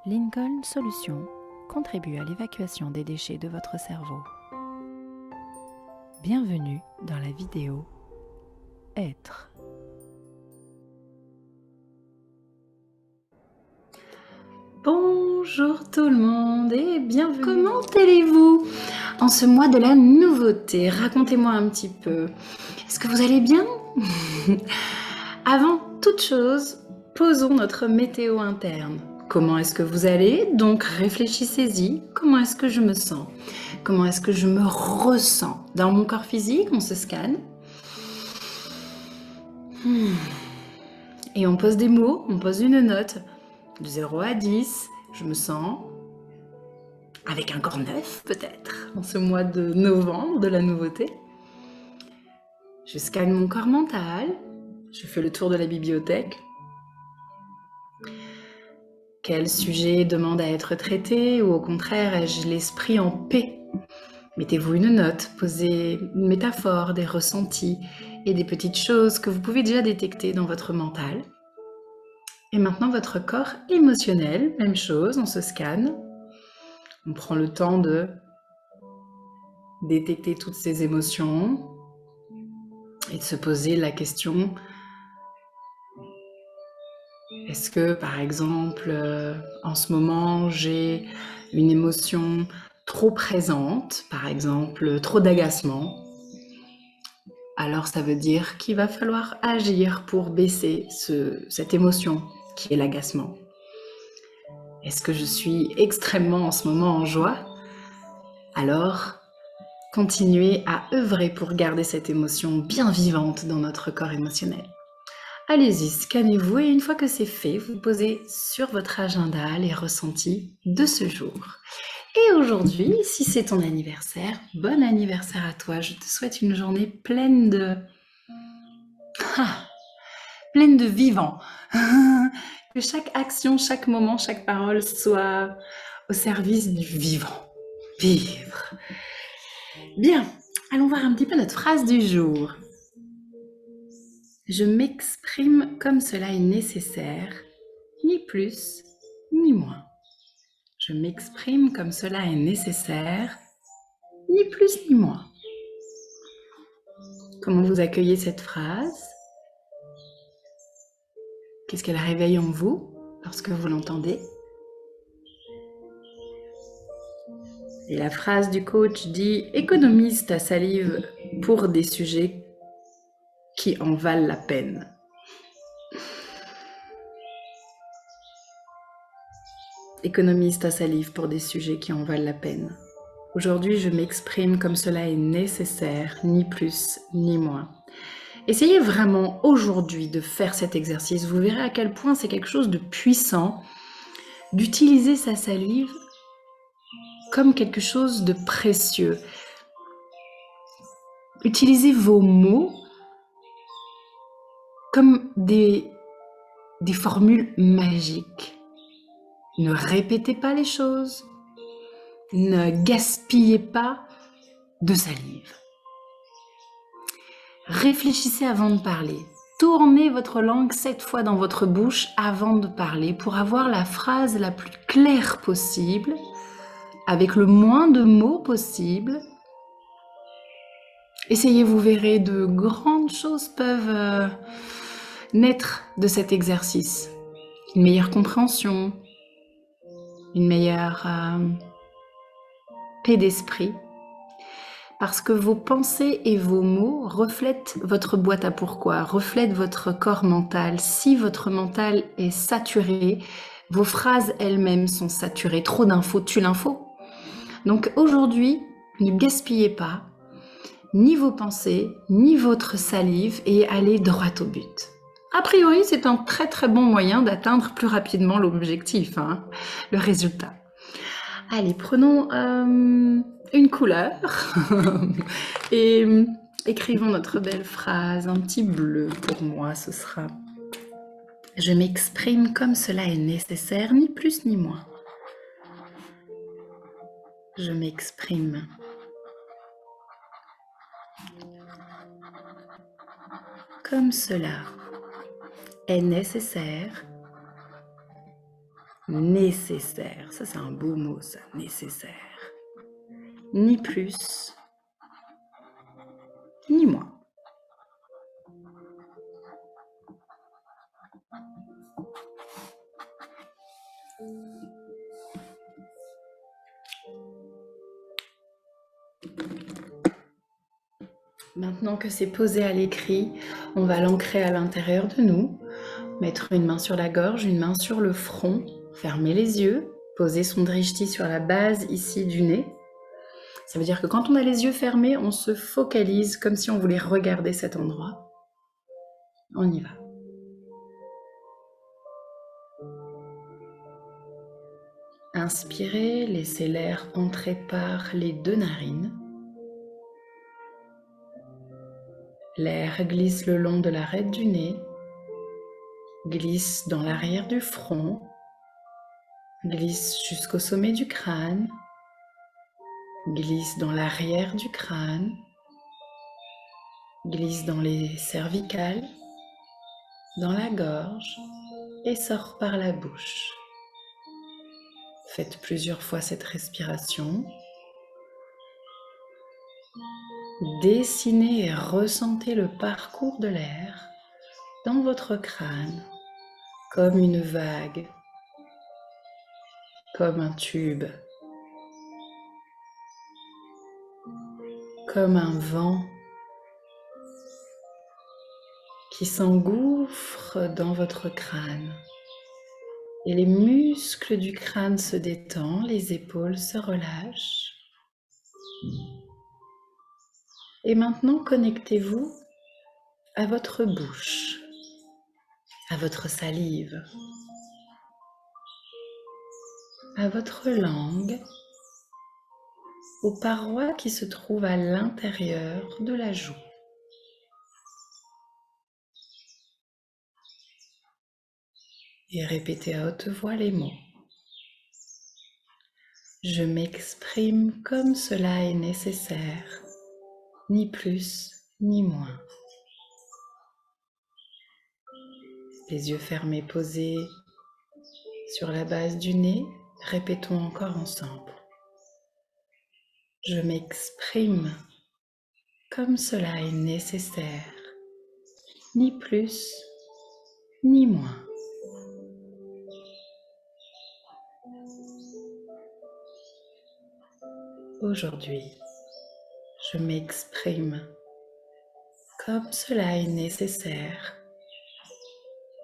Lincoln Solutions contribue à l'évacuation des déchets de votre cerveau. Bienvenue dans la vidéo Être. Bonjour tout le monde et bienvenue. Comment allez-vous en ce mois de la nouveauté? Racontez-moi un petit peu. Est-ce que vous allez bien? Avant toute chose, posons notre météo interne. Comment est-ce que vous allez? Donc réfléchissez-y. Comment est-ce que je me sens? Comment est-ce que je me ressens? Dans mon corps physique, on se scanne. Et on pose des mots, on pose une note. De 0 à 10, je me sens avec un corps neuf peut-être, en ce mois de novembre de la nouveauté. Je scanne mon corps mental, je fais le tour de la bibliothèque. Quel sujet demande à être traité ou au contraire ai-je l'esprit en paix? Mettez-vous une note, posez une métaphore, des ressentis et des petites choses que vous pouvez déjà détecter dans votre mental. Et maintenant votre corps émotionnel, même chose, on se scanne. On prend le temps de détecter toutes ces émotions et de se poser la question: est-ce que, par exemple, en ce moment, j'ai une émotion trop présente, par exemple, trop d'agacement? Alors ça veut dire qu'il va falloir agir pour baisser cette émotion qui est l'agacement. Est-ce que je suis extrêmement en ce moment en joie? Alors, continuez à œuvrer pour garder cette émotion bien vivante dans notre corps émotionnel. Allez-y, scannez-vous et une fois que c'est fait, vous posez sur votre agenda les ressentis de ce jour. Et aujourd'hui, si c'est ton anniversaire, bon anniversaire à toi. Je te souhaite une journée pleine de vivant. Que chaque action, chaque moment, chaque parole soit au service du vivant. Vivre. Bien, allons voir un petit peu notre phrase du jour. Je m'exprime comme cela est nécessaire, ni plus, ni moins. Je m'exprime comme cela est nécessaire, ni plus, ni moins. Comment vous accueillez cette phrase? Qu'est-ce qu'elle réveille en vous lorsque vous l'entendez? Et la phrase du coach dit: économise ta salive pour des sujets qui en valent la peine. Économise ta salive pour des sujets qui en valent la peine. Aujourd'hui, je m'exprime comme cela est nécessaire, ni plus, ni moins. Essayez vraiment aujourd'hui de faire cet exercice. Vous verrez à quel point c'est quelque chose de puissant d'utiliser sa salive comme quelque chose de précieux. Utilisez vos mots comme des formules magiques. Ne répétez pas les choses. Ne gaspillez pas de salive. Réfléchissez avant de parler. Tournez votre langue 7 fois dans votre bouche avant de parler pour avoir la phrase la plus claire possible, avec le moins de mots possible. Essayez, vous verrez, de grandes choses peuvent naître de cet exercice. Une meilleure compréhension, une meilleure paix d'esprit. Parce que vos pensées et vos mots reflètent votre boîte à pourquoi, reflètent votre corps mental. Si votre mental est saturé, vos phrases elles-mêmes sont saturées. Trop d'infos tue l'info. Donc aujourd'hui, ne gaspillez pas ni vos pensées, ni votre salive et allez droit au but. A priori, c'est un très très bon moyen d'atteindre plus rapidement l'objectif, le résultat. Allez, prenons une couleur et écrivons notre belle phrase. Un petit bleu pour moi, ce sera: je m'exprime comme cela est nécessaire, ni plus ni moins. Je m'exprime comme cela est nécessaire, nécessaire. Ça, c'est un beau mot, ça, nécessaire. Ni plus, ni moins. Maintenant que c'est posé à l'écrit, on va l'ancrer à l'intérieur de nous. Mettre une main sur la gorge, une main sur le front, fermer les yeux, poser son drishti sur la base ici du nez. Ça veut dire que quand on a les yeux fermés, on se focalise comme si on voulait regarder cet endroit. On y va. Inspirez, laissez l'air entrer par les 2 narines. L'air glisse le long de l'arête du nez, glisse dans l'arrière du front, glisse jusqu'au sommet du crâne, glisse dans l'arrière du crâne, glisse dans les cervicales, dans la gorge et sort par la bouche. Faites plusieurs fois cette respiration. Dessinez et ressentez le parcours de l'air dans votre crâne comme une vague, comme un tube, comme un vent qui s'engouffre dans votre crâne. Et les muscles du crâne se détendent, les épaules se relâchent. Et maintenant, connectez-vous à votre bouche, à votre salive, à votre langue, aux parois qui se trouvent à l'intérieur de la joue. Et répétez à haute voix les mots. Je m'exprime comme cela est nécessaire, ni plus ni moins. Les yeux fermés posés sur la base du nez, répétons encore ensemble. Je m'exprime comme cela est nécessaire, ni plus ni moins. Aujourd'hui, je m'exprime comme cela est nécessaire,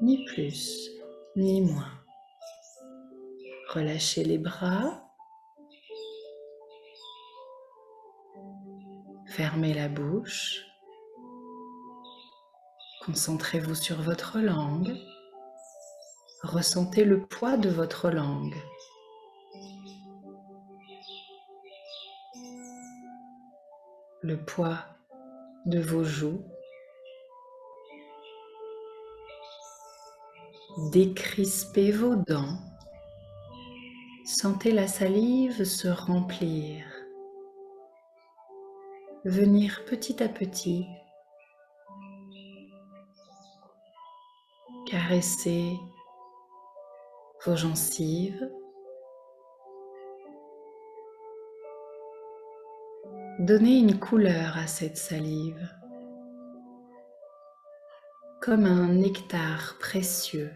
ni plus ni moins. Relâchez les bras, fermez la bouche, concentrez-vous sur votre langue, ressentez le poids de votre langue. Le poids de vos joues. Décrispez vos dents. Sentez la salive se remplir. Venir petit à petit. Caresser vos gencives. Donnez une couleur à cette salive. Comme un nectar précieux.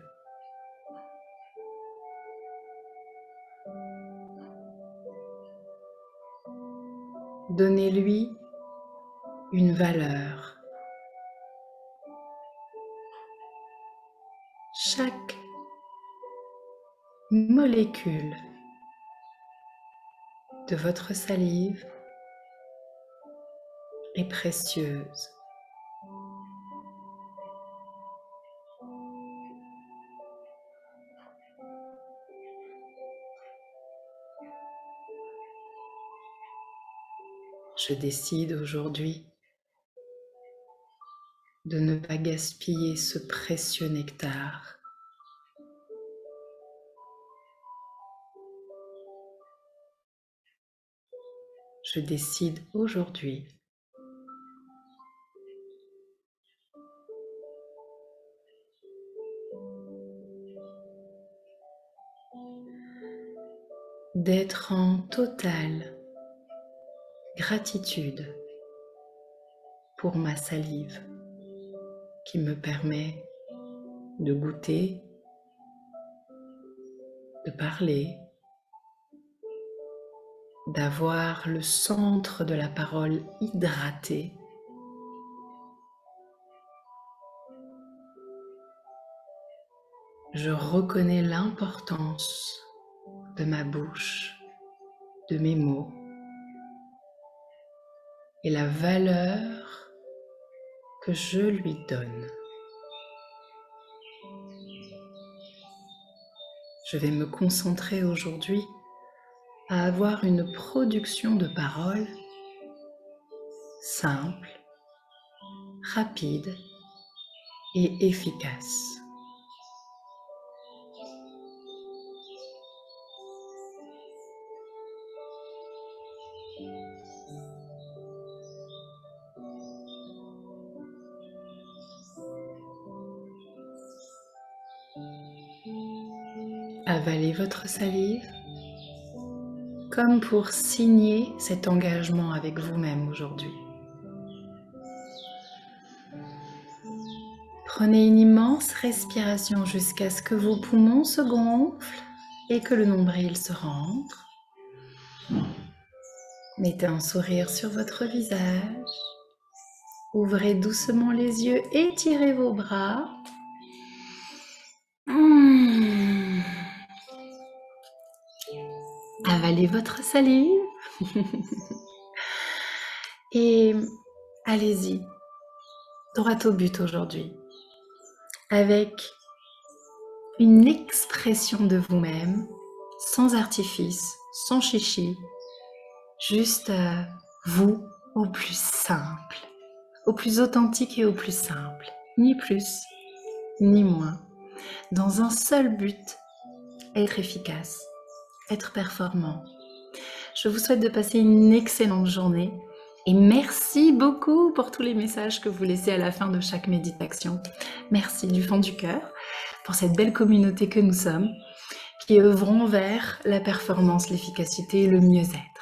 Donnez-lui une valeur. Chaque molécule de votre salive est précieuse. Je décide aujourd'hui de ne pas gaspiller ce précieux nectar. Je décide aujourd'hui d'être en totale gratitude pour ma salive qui me permet de goûter, de parler, d'avoir le centre de la parole hydraté. Je reconnais l'importance de ma bouche, de mes mots et la valeur que je lui donne. Je vais me concentrer aujourd'hui à avoir une production de paroles simple, rapide et efficace. Avalez votre salive comme pour signer cet engagement avec vous-même aujourd'hui. Prenez une immense respiration jusqu'à ce que vos poumons se gonflent et que le nombril se rentre. Mettez un sourire sur votre visage. Ouvrez doucement les yeux, étirez vos bras. Avalez votre salive. Et allez-y, droit au but aujourd'hui, avec une expression de vous-même, sans artifice, sans chichi, juste vous au plus simple, au plus authentique et au plus simple, ni plus, ni moins, dans un seul but, être efficace, être performant. Je vous souhaite de passer une excellente journée et merci beaucoup pour tous les messages que vous laissez à la fin de chaque méditation. Merci du fond du cœur pour cette belle communauté que nous sommes, qui œuvrons vers la performance, l'efficacité et le mieux-être.